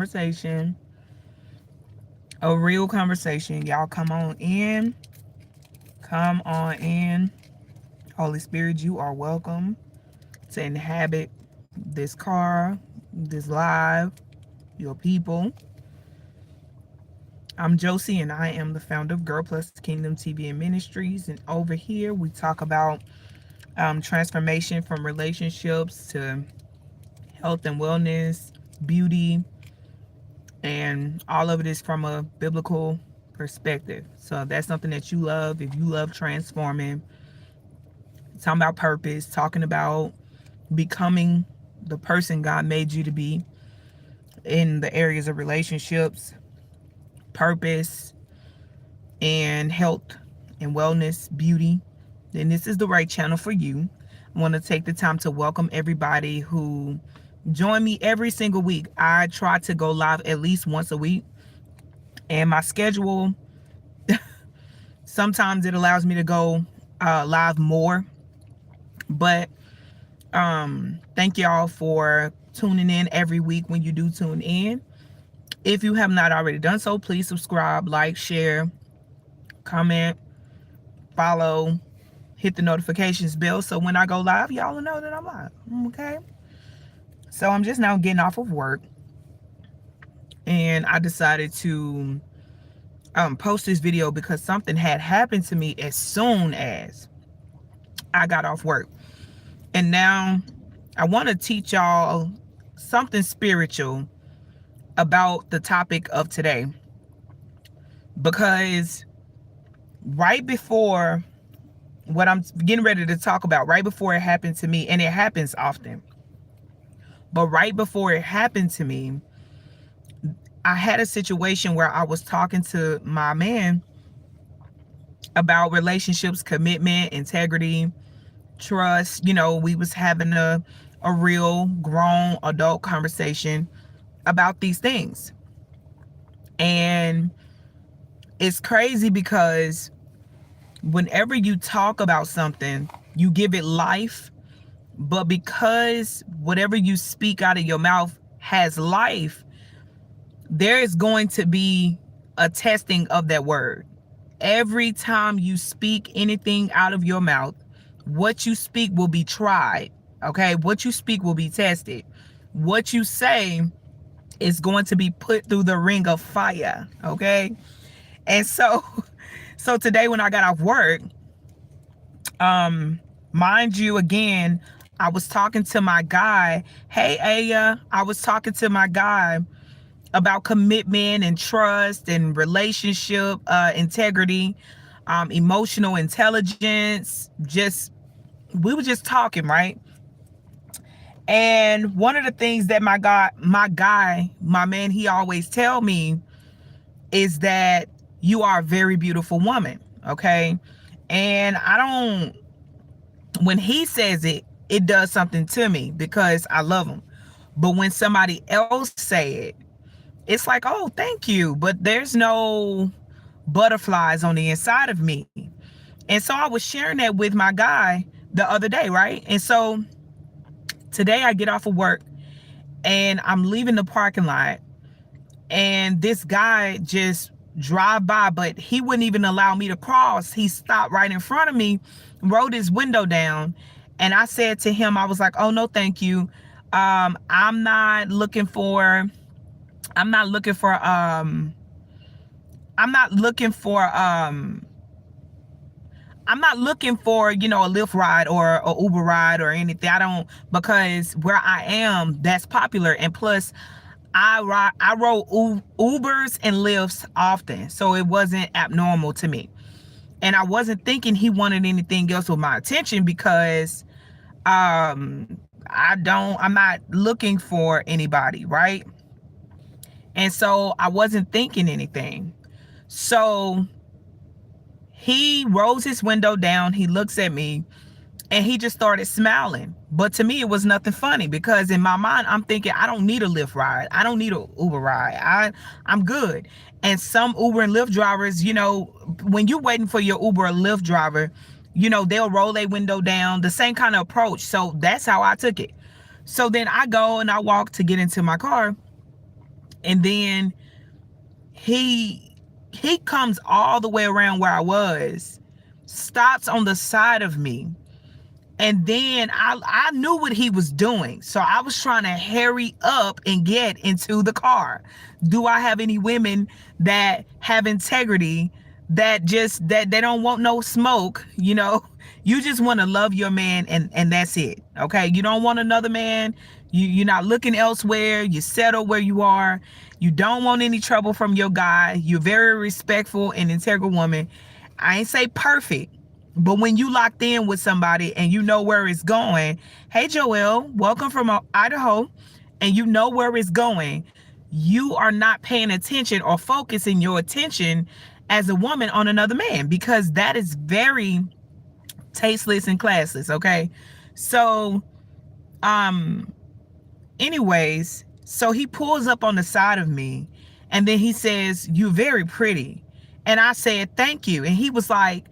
conversation, a real conversation. Y'all come on in. Come on in. Holy Spirit, you are welcome to inhabit this car, this live, your people. I'm Josie, and I am the founder of Girl Plus Kingdom TV and Ministries. And over here, we talk about transformation from relationships to health and wellness, beauty, and all of it is from a biblical perspective. So if that's something that you love, if you love transforming, talking about purpose, talking about becoming the person God made you to be in the areas of relationships, purpose, and health and wellness, beauty, then this is the right channel for you. I want to take the time to welcome everybody who join me every single week. I try to go live at least once a week, and my schedule sometimes it allows me to go live more. But thank y'all for tuning in every week when you do tune in. If you have not already done so, please subscribe, like, share, comment, follow, hit the notifications bell so when I go live, y'all will know that I'm live. Okay? So I'm just now getting off of work, and I decided to post this video because something had happened to me as soon as I got off work. And now I want to teach y'all something spiritual about the topic of today, because right before what I'm getting ready to talk about, right before it happened to me, and it happens often, but right before it happened to me, I had a situation where I was talking to my man about relationships, commitment, integrity, trust. We was having a real grown adult conversation about these things. And it's crazy because whenever you talk about something, you give it life, but because whatever you speak out of your mouth has life, there is going to be a testing of that word. Every time you speak anything out of your mouth, what you speak will be tried. Okay? What you speak will be tested. What you say is going to be put through the ring of fire. Okay? And so today when I got off work, mind you, again, I was talking to my guy. Hey, Aya, I was talking to my guy about commitment and trust and relationship integrity, emotional intelligence. We were just talking, right? And one of the things that my man, he always tell me is that you are a very beautiful woman. Okay. And when he says it, it does something to me because I love him. But when somebody else say it, it's like, oh, thank you. But there's no butterflies on the inside of me. And so I was sharing that with my guy the other day, right? And so today I get off of work and I'm leaving the parking lot, and this guy just drive by, but he wouldn't even allow me to cross. He stopped right in front of me, rolled his window down, and I said to him, I was like, oh, no, thank you. I'm not looking for I'm not looking for I'm not looking for a Lyft ride or a Uber ride or anything. I don't, because where I am, that's popular. And plus I rode Ubers and Lyfts often, so it wasn't abnormal to me. And I wasn't thinking he wanted anything else with my attention because I'm not looking for anybody, right? And so I wasn't thinking anything. So he rolls his window down, he looks at me, and he just started smiling. But to me, it was nothing funny because in my mind, I'm thinking, I don't need a Lyft ride. I don't need an Uber ride. I'm good. And some Uber and Lyft drivers, when you're waiting for your Uber or Lyft driver, they'll roll their window down, the same kind of approach. So that's how I took it. So then I go and I walk to get into my car. And then he he comes all the way around where I was, stops on the side of me, and then I knew what he was doing. So I was trying to hurry up and get into the car. Do I have any women that have integrity, that just that they don't want no smoke, you know? You just want to love your man, and that's it. Okay? You don't want another man. You're not looking elsewhere. You settle where you are. You don't want any trouble from your guy. You're very respectful and integral woman. I ain't say perfect, but when you locked in with somebody and you know where it's going, hey Joelle, welcome from Idaho, and you know where it's going, you are not paying attention or focusing your attention as a woman on another man, because that is very tasteless and classless. Okay. So anyways, so he pulls up on the side of me, and then he says, "You're very pretty." And I said, "Thank you." And he was like,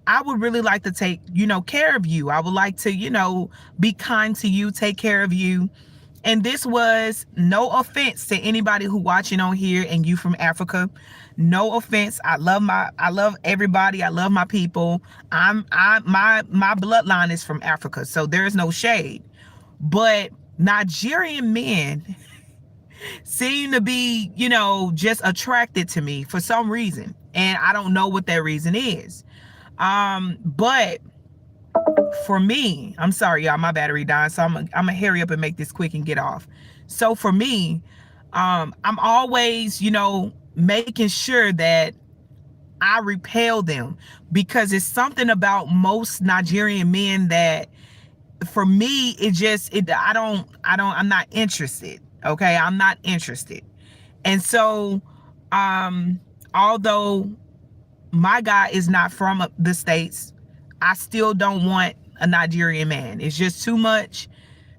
"I would really like to take, care of you. I would like to, be kind to you, take care of you." And this was no offense to anybody who watching on here and you from Africa. No offense. I love everybody. I love my people. My bloodline is from Africa, so there's no shade. But Nigerian men seem to be, just attracted to me for some reason. And I don't know what that reason is. But for me, I'm sorry, y'all, my battery died. So I'm gonna hurry up and make this quick and get off. So for me, I'm always, making sure that I repel them, because it's something about most Nigerian men that, for me, I'm not interested. Okay. I'm not interested. And so, although my guy is not from the States, I still don't want a Nigerian man. It's just too much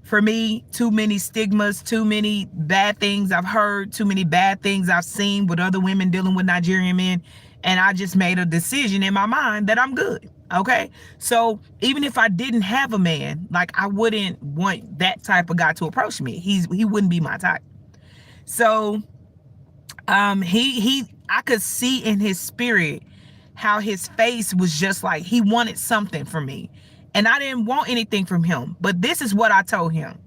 for me. Too many stigmas, too many bad things I've heard, too many bad things I've seen with other women dealing with Nigerian men. And I just made a decision in my mind that I'm good. Okay. So even if I didn't have a man, like, I wouldn't want that type of guy to approach me. He wouldn't be my type. So I could see in his spirit how his face was just like he wanted something from me, and I didn't want anything from him. But this is what I told him.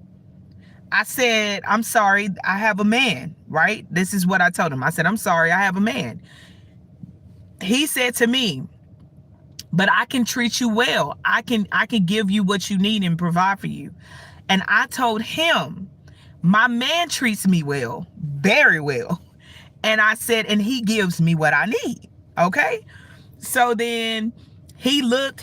I said, "I'm sorry, I have a man," right? This is what I told him. I said, "I'm sorry, I have a man." He said to me, "But I can treat you well. I can give you what you need and provide for you." And I told him, "My man treats me well, very well." And I said, "And he gives me what I need." Okay. So then he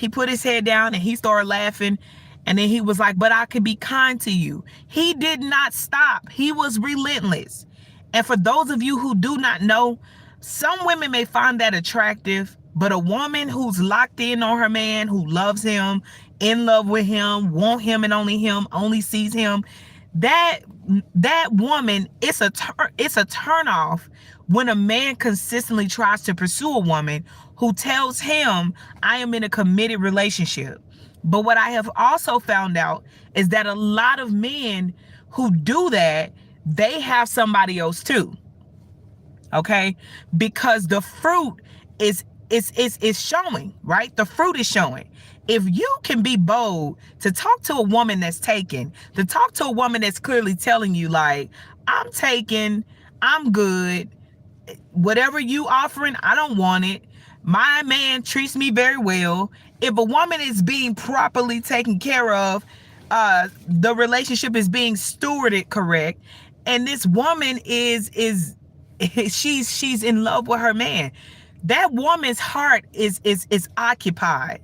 put his head down, and he started laughing. And then he was like, "But I could be kind to you." He did not stop. He was relentless. And for those of you who do not know, some women may find that attractive, but a woman who's locked in on her man, who loves him, in love with him, want him and only him, only sees him, that woman, it's a turn off when a man consistently tries to pursue a woman who tells him, "I am in a committed relationship." But what I have also found out is that a lot of men who do that, they have somebody else too. Okay? Because the fruit is showing, right? The fruit is showing. If you can be bold to talk to a woman that's taken, to talk to a woman that's clearly telling you, like, "I'm taken, I'm good, whatever you offering, I don't want it. My man treats me very well." If a woman is being properly taken care of, the relationship is being stewarded correct, and this woman is she's in love with her man, that woman's heart is occupied.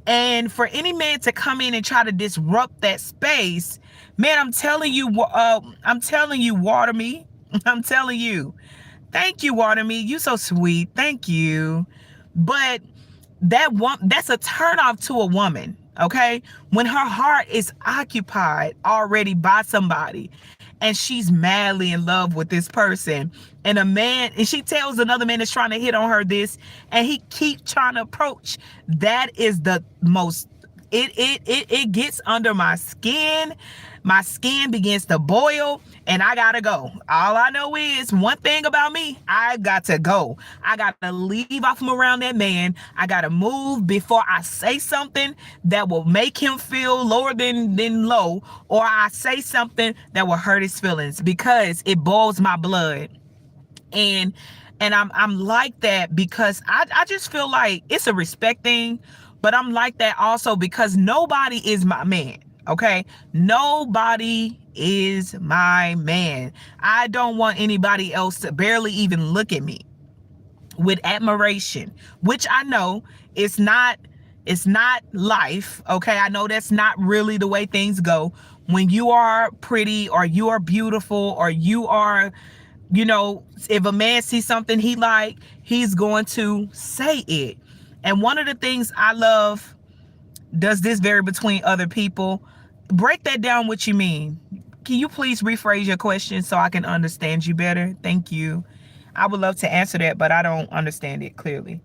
And for any man to come in and try to disrupt that space, man, I'm telling you, Water Me. I'm telling you. Thank you, Water Me. You so sweet. Thank you. But that's a turnoff to a woman. Okay? When her heart is occupied already by somebody, and she's madly in love with this person, and she tells another man that's trying to hit on her this, and he keeps trying to approach, that is the most It gets under my skin. My skin begins to boil, and I gotta go. All I know is one thing about me: I got to go. I gotta leave off from around that man. I gotta move before I say something that will make him feel lower than low, or I say something that will hurt his feelings, because it boils my blood. and I'm like that because I just feel like it's a respect thing, but I'm like that also because nobody is my man. Okay, nobody is my man. I don't want anybody else to barely even look at me with admiration, which I know it's not life. Okay, I know that's not really the way things go. When you are pretty, or you are beautiful, or you are, if a man sees something he like, he's going to say it. And one of the things I love, does this vary between other people? Break that down, what you mean. Can you please rephrase your question so I can understand you better? Thank you. I would love to answer that, but I don't understand it clearly.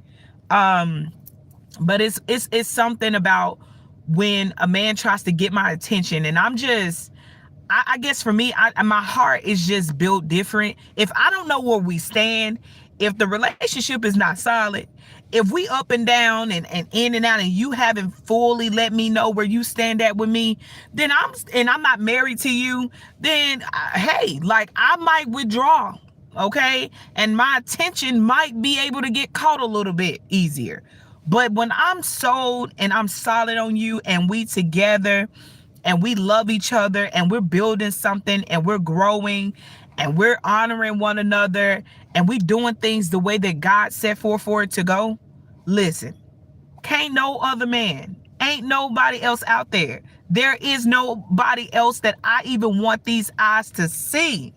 But it's something about when a man tries to get my attention, and I guess for me, my heart is just built different. If I don't know where we stand, if the relationship is not solid, if we up and down and in and out, and you haven't fully let me know where you stand at with me, then I'm not married to you, then hey, like, I might withdraw. Okay, and my attention might be able to get caught a little bit easier. But when I'm sold and I'm solid on you, and we together, and we love each other, and we're building something, and we're growing, and we're honoring one another, and we doing things the way that God set for it to go, listen, can't no other man, ain't nobody else out there. There is nobody else that I even want these eyes to see.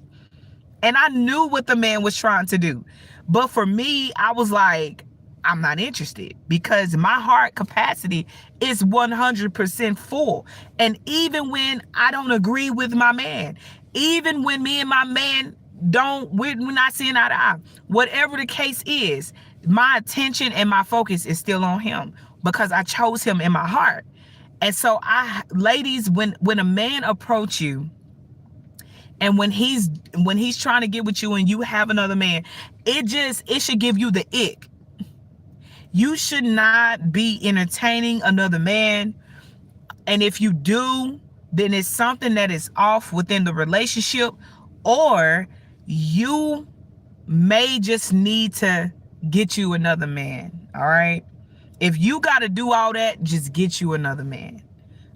And I knew what the man was trying to do. But for me, I was like, I'm not interested, because my heart capacity is 100% full. And even when I don't agree with my man, even when me and my man we're not seeing eye to eye, whatever the case is, my attention and my focus is still on him, because I chose him in my heart. And so ladies, when a man approach you, and when he's trying to get with you, and you have another man, it should give you the ick. You should not be entertaining another man. And if you do, then it's something that is off within the relationship, or you may just need to get you another man. All right. If you got to do all that, just get you another man.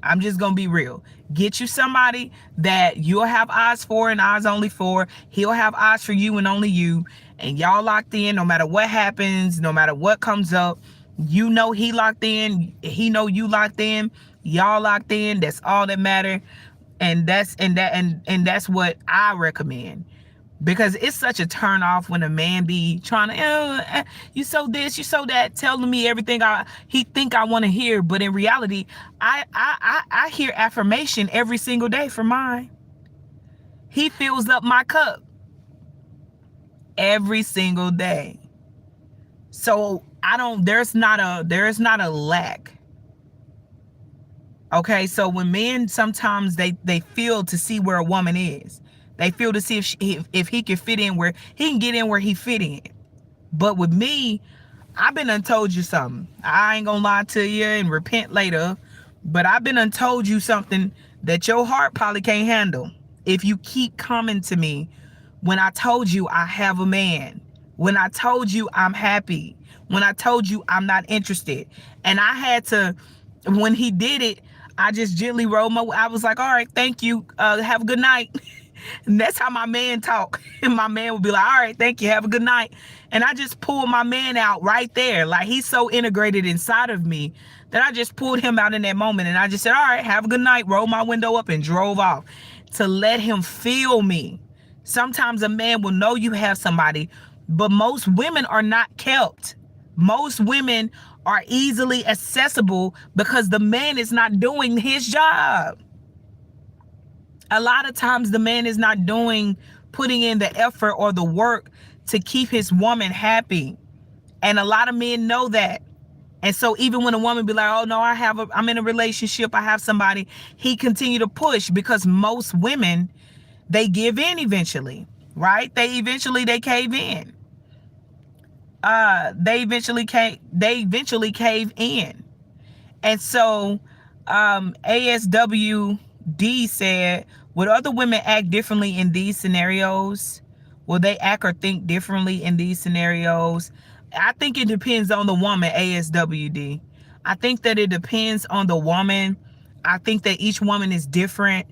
I'm just going to be real. Get you somebody that you'll have eyes for and eyes only for. He'll have eyes for you and only you. And y'all locked in, no matter what happens, no matter what comes up. You know he locked in. He know you locked in. Y'all locked in. That's all that matter. And that's what I recommend. Because it's such a turn off when a man be trying to, you so this, you so that, telling me everything he think I want to hear. But in reality, I hear affirmation every single day from mine. He fills up my cup every single day. So there's not a lack. Okay, so when men sometimes they feel to see where a woman is. They feel to see if he can fit in where he can get in where he fit in. But with me, I've been untold you something. I ain't gonna lie to you and repent later, but I've been untold you something that your heart probably can't handle. If you keep coming to me when I told you I have a man, when I told you I'm happy, when I told you I'm not interested, and I had to, when he did it, I just gently rolled I was like, all right, thank you. Have a good night. And that's how my man talk. And my man would be like, all right, thank you. Have a good night. And I just pulled my man out right there. Like, he's so integrated inside of me that I just pulled him out in that moment. And I just said, all right, have a good night. Rolled my window up and drove off to let him feel me. Sometimes a man will know you have somebody, but most women are not kept. Most women are easily accessible because the man is not doing his job. A lot of times the man is not putting in the effort or the work to keep his woman happy. And a lot of men know that. And so even when a woman be like, oh no, I'm in a relationship, I have somebody, he continue to push, because most women, they give in eventually, right? They cave in. They eventually cave in. And so ASWD said, would other women act differently in these scenarios? Will they act or think differently in these scenarios? I think it depends on the woman, ASWD. I think that it depends on the woman. I think that each woman is different.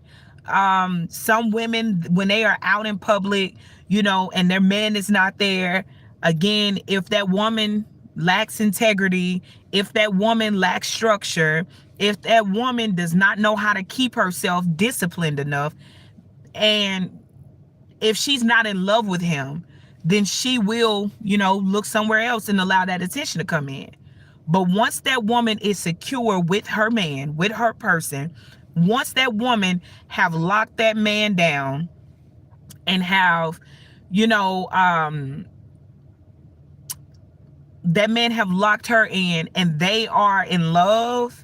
Some women, when they are out in public, and their man is not there, again, if that woman lacks integrity, if that woman lacks structure, if that woman does not know how to keep herself disciplined enough, and if she's not in love with him, then she will, look somewhere else and allow that attention to come in. But once that woman is secure with her man, with her person, once that woman have locked that man down and have, you know, that man have locked her in and they are in love.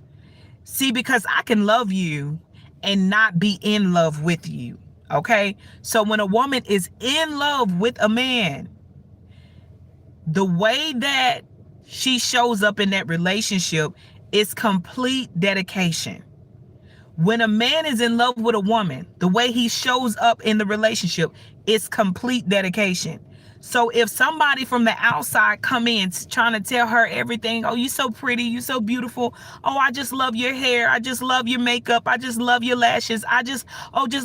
See, because I can love you and not be in love with you. Okay. So when a woman is in love with a man, the way that she shows up in that relationship is complete dedication. When a man is in love with a woman, the way he shows up in the relationship is complete dedication. So if somebody from the outside come in trying to tell her everything, oh, you so pretty, you so beautiful, oh, I just love your hair, I just love your makeup, I just love your lashes, just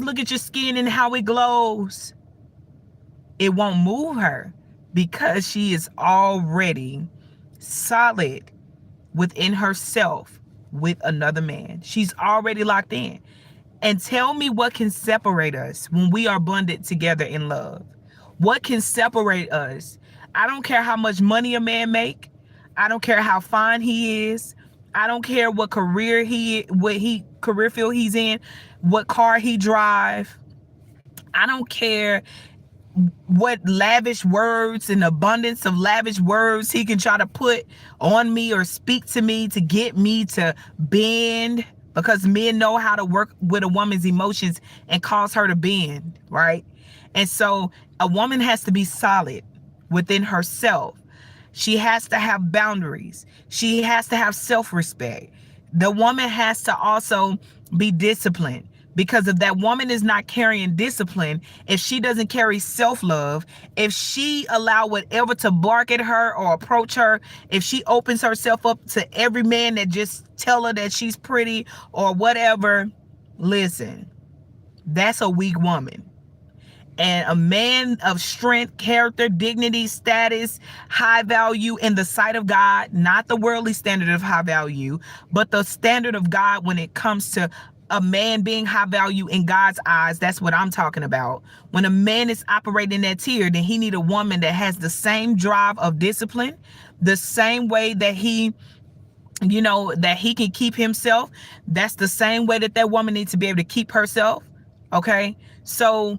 look at your skin and how it glows, it won't move her, because she is already solid within herself with another man. She's already locked in. And tell me what can separate us when we are bonded together in love. What can separate us? I don't care how much money a man make. I don't care how fine he is. I don't care what career career field he's in, what car he drive. I don't care what lavish words and abundance of lavish words he can try to put on me or speak to me to get me to bend, because men know how to work with a woman's emotions and cause her to bend, right? And so a woman has to be solid within herself. She has to have boundaries. She has to have self-respect. The woman has to also be disciplined, because if that woman is not carrying discipline, if she doesn't carry self-love, if she allow whatever to bark at her or approach her, if she opens herself up to every man that just tell her that she's pretty or whatever, listen, that's a weak woman. And a man of strength, character, dignity, status, high value in the sight of God, not the worldly standard of high value, but the standard of God when it comes to a man being high value in God's eyes. That's what I'm talking about. When a man is operating that tier, then he need a woman that has the same drive of discipline, the same way that he can keep himself. That's the same way that woman needs to be able to keep herself. Okay. So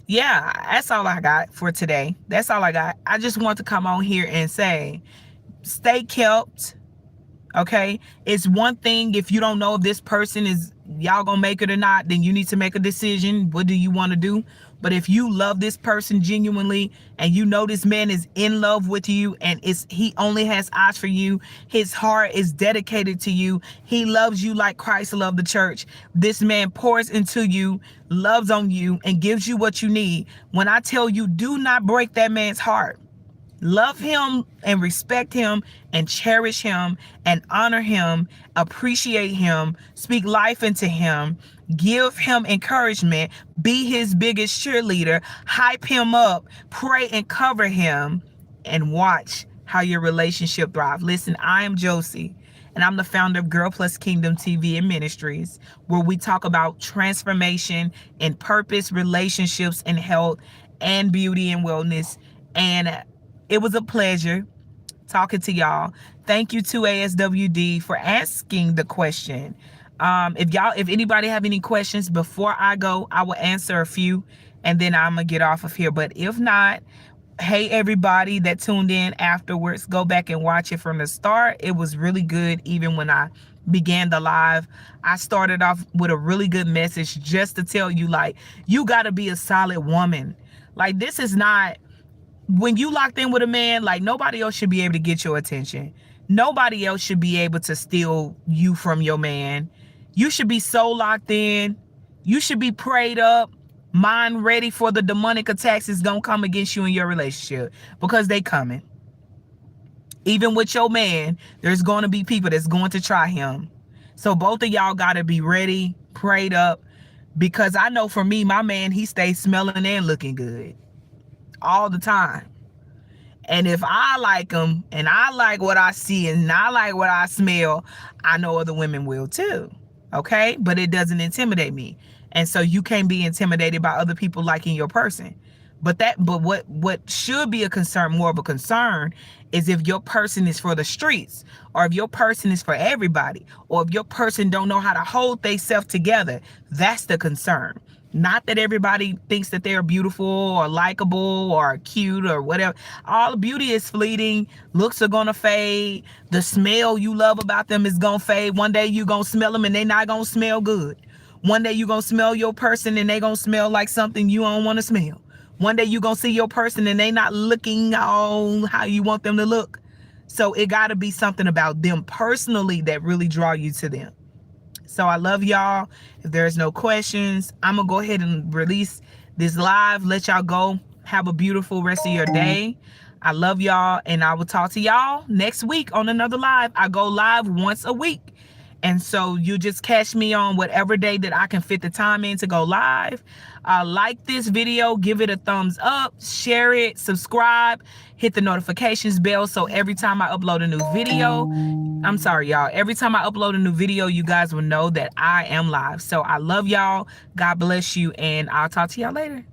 yeah, that's all I got for today. That's all I got. I just want to come on here and say, stay kept. Okay. It's one thing if you don't know if this person is y'all gonna make it or not, then you need to make a decision. What do you want to do? But if you love this person genuinely and you know this man is in love with you and he only has eyes for you, his heart is dedicated to you, he loves you like Christ loved the church, this man pours into you, loves on you, and gives you what you need. When I tell you, do not break that man's heart. Love him and respect him and cherish him and honor him, appreciate him, speak life into him, give him encouragement, be his biggest cheerleader, hype him up, pray and cover him, and watch how your relationship thrives. Listen, I am Josie, and I'm the founder of Girl Plus Kingdom TV and Ministries, where we talk about transformation and purpose, relationships and health and beauty and wellness. And it was a pleasure talking to y'all. Thank you to ASWD for asking the question. If anybody have any questions before I go, I will answer a few and then I'm gonna get off of here. But if not, Hey, everybody that tuned in afterwards, go back and watch it from the start. It was really good. Even when I began the live, I started off with a really good message just to tell you, like, you got to be a solid woman. Like, this is not, when you locked in with a man, like, nobody else should be able to get your attention. Nobody else should be able to steal you from your man. You should be so locked in. You should be prayed up, mind ready for the demonic attacks that's gonna come against you in your relationship, because they coming. Even with your man, there's going to be people that's going to try him. So both of y'all got to be ready, prayed up, because I know for me, my man, he stays smelling and looking good all the time. And if I like him and I like what I see and I like what I smell, I know other women will too. Okay? But it doesn't intimidate me. And so you can't be intimidated by other people liking your person. But what should be a concern, more of a concern, is if your person is for the streets, or if your person is for everybody, or if your person don't know how to hold themselves together. That's the concern. Not that everybody thinks that they're beautiful or likable or cute or whatever. All beauty is fleeting. Looks are gonna fade. The smell you love about them is gonna fade. One day you gonna smell them and they not gonna smell good. One day you gonna smell your person and they gonna smell like something you don't want to smell. One day you gonna see your person and they not looking on how you want them to look. So it gotta be something about them personally that really draw you to them. So I love y'all. If there's no questions, I'm going to go ahead and release this live. Let y'all go. Have a beautiful rest of your day. I love y'all. And I will talk to y'all next week on another live. I go live once a week. And so you just catch me on whatever day that I can fit the time in to go live. Like this video, give it a thumbs up, share it, subscribe, hit the notifications bell. So every time I upload a new video, I'm sorry, y'all. Every time I upload a new video, you guys will know that I am live. So I love y'all. God bless you. And I'll talk to y'all later.